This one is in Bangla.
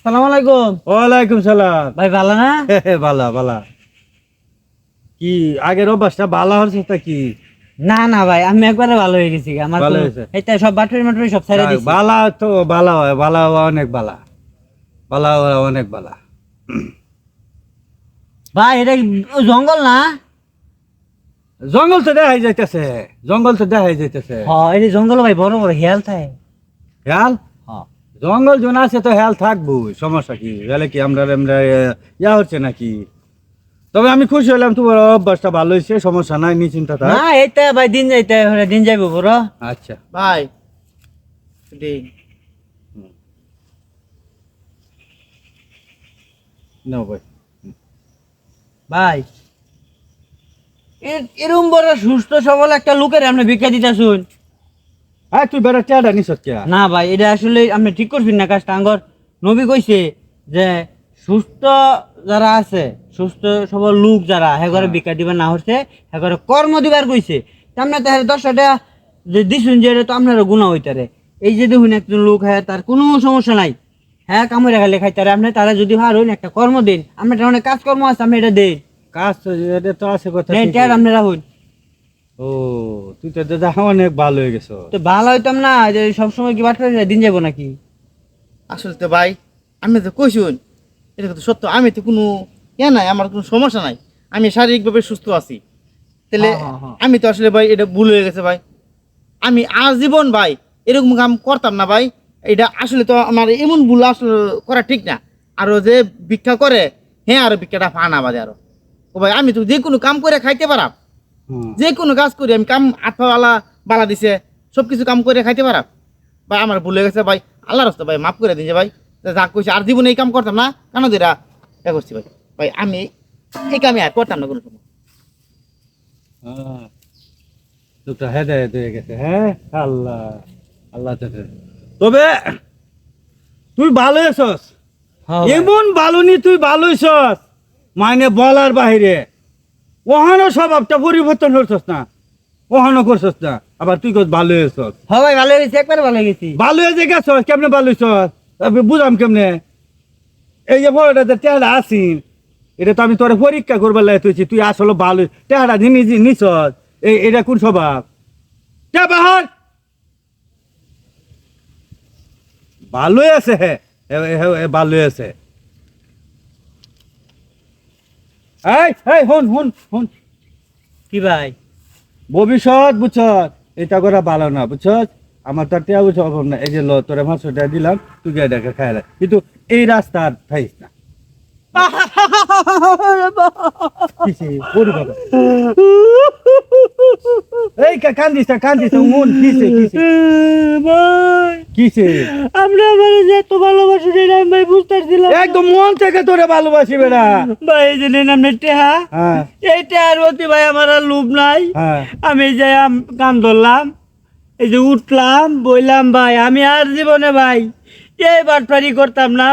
সালাম আলাইকুম। ওয়ালাইকুম সালাম। ভাই ভালো না? ভালা ভালা। কি আগের অভ্যাসটা ভালো হচ্ছে তা কি? না না ভাই, আমি একবারে ভালো হয়ে গেছি। আমার ভালো কোনো হয়েছে? এইটা সব বাটুরি মাটুরি সব ছেড়ে দিছি। বালা তো বালা হয়, বালা হওয়া অনেক বালা, বালা হওয়া অনেক বালা। ভাই এটা জঙ্গল না? জঙ্গল তো দেখাই যাইতেছে, জঙ্গল তো দেখাই যাইতেছে। হ্যাঁ এই জঙ্গল ভাই, বড় বড় হেয়াল থাকে। হেয়াল? হ্যাঁ জঙ্গল জন আছে তো হেয়াল থাকবো, সমস্যা কি? হেলে কি আমরা আমরা ইয়া হচ্ছে নাকি? তবে আমি খুশি হলাম, তোমার অভ্যাসটা ভালো হয়েছে, সমস্যা নাই, নিশ্চিন্তা থাক। না এইটা ভাই দিন যাইতে দিন যাইবো বড়। আচ্ছা ভাই নাও ভাই। ভাই এরম বড় সুস্থ সবল একটা লোকের আপনি ভিক্ষা দিতে শুন। তুই বেড়া চেয়ারটা নিস কে? না ভাই এটা আসলে আপনি ঠিক করছেন না কাজটা। আঙ্গর নবী কইছে যে সুস্থ যারা আছে, সুস্থ সবল লোক যারা হেগরে ভিক্ষা দিবার না হচ্ছে, হেগরে কর্ম দিবার কইছে। তামনে তো 10 টাকা যে দিছুন, যে এটা তো আপনারও গুণা হইতারে। এই যে দেখুন একজন লোক, হ্যাঁ তার কোনো সমস্যা নাই, হ্যাঁ কামড়ে খাইলে খাইতারে। আপনি তারা যদি ভারুন একটা কর্ম দিন, আপনার অনেক কাজকর্ম আছে, আপনি এটা দেন। কাজ তো এটা তো আছে কথা নেন ঠিকই। টাকা আপনি রাখুন। ও তুই তো দেখা অনেক ভালো হয়ে গেছো। তো ভালো হইতাম না যে সবসময় কি বাটপাড়ি দিন যাবো নাকি? আসলে তো ভাই, আমি তো কইসুন, এটা তো সত্য। আমি তো কোনো নাই, আমার কোনো সমস্যা নাই, আমি শারীরিকভাবে সুস্থ আছি। তাহলে আমি তো আসলে ভাই এটা ভুল হয়ে গেছে ভাই। আমি আজীবন ভাই এরকম কাম করতাম না ভাই। এটা আসলে তো আমার এমন ভুল আসলে করা ঠিক না। আরো যে ভিক্ষা করে, হ্যাঁ আরো ভিক্ষাটা ফানা বাজে আরো। ও ভাই আমি তো যে কোনো কাম করে খাইতে পারাম, যে কোনো কাজ করি আমি, কাম আত্মাওয়ালা বালা দিছে, সব কিছু কাম করে খাইতে পারাম ভাই। আমার ভুলে গেছে ভাই, আল্লাহ রাস্তা ভাই মাফ করে দিন যে ভাই। যা কইছে আর জীবনে এই কাম করতাম না, কেন দিরা এটা করছি ভাই। ভাই আমি এই কামে আর করতাম না কোনো সময়। লোকটা হেদায়েত হয়ে গেছে। হ্যাঁ আল্লাহ আল্লাহ তবে তুই ভালো আছস, এমন ভালো নি তুই ভালো হইছস মানে বলার বাহিরে। ওহানো স্বভাবটা পরিবর্তন করছস না, ওহানো করছস না, আবার তুই কস ভালো হইছস। হ্যাঁ ভাই ভালো হয়েছে, একবারে ভালো হয়ে গেছি। ভালো হয়ে যে গেছস, কেমনে ভালো হইছস বুঝাম কেমনে? এই যে বড়টা টেহারা আসিন, এটা তো আমি তোর পরীক্ষা করবার লাগে তুইছি, তুই আসলে ভালো টেহারা নিছস। এটা কোন স্বভাব? কে বাহার ভালোই আছে, হ্যাঁ ভালোই আছে। এই হন হন হন, কি ভাই? ভবিষ্যৎ বুঝছস, এটা করা ভালো না বুঝছস। আমার তার টেয়া বুঝছ অভাব না। এই যে ল তোরে 500 টাকা দিলাম, তুই গিয়ে দেখে খাইলে, কিন্তু এই রাস্তা আর খাইস না। কিসে ওরে বাবা, এই কান্দিস না মন কিসে কিসে ভাই কিসে? আমরা আমার যে এত ভালোবাসি এটা আমি ভাই বুঝতে পারছিলাম না। একদম মন থেকে তোরে ভালোবাসি বেড়া। ভাই এই যে নেন আপনার টেহা, হ্যাঁ এই টেহার প্রতি ভাই আমার আর লোভ নাই। হ্যাঁ আমি এই যে কান ধরলাম, এই যে উঠলাম বইলাম ভাই, আমি আর জীবনে ভাই এই বাটপারি করতাম না।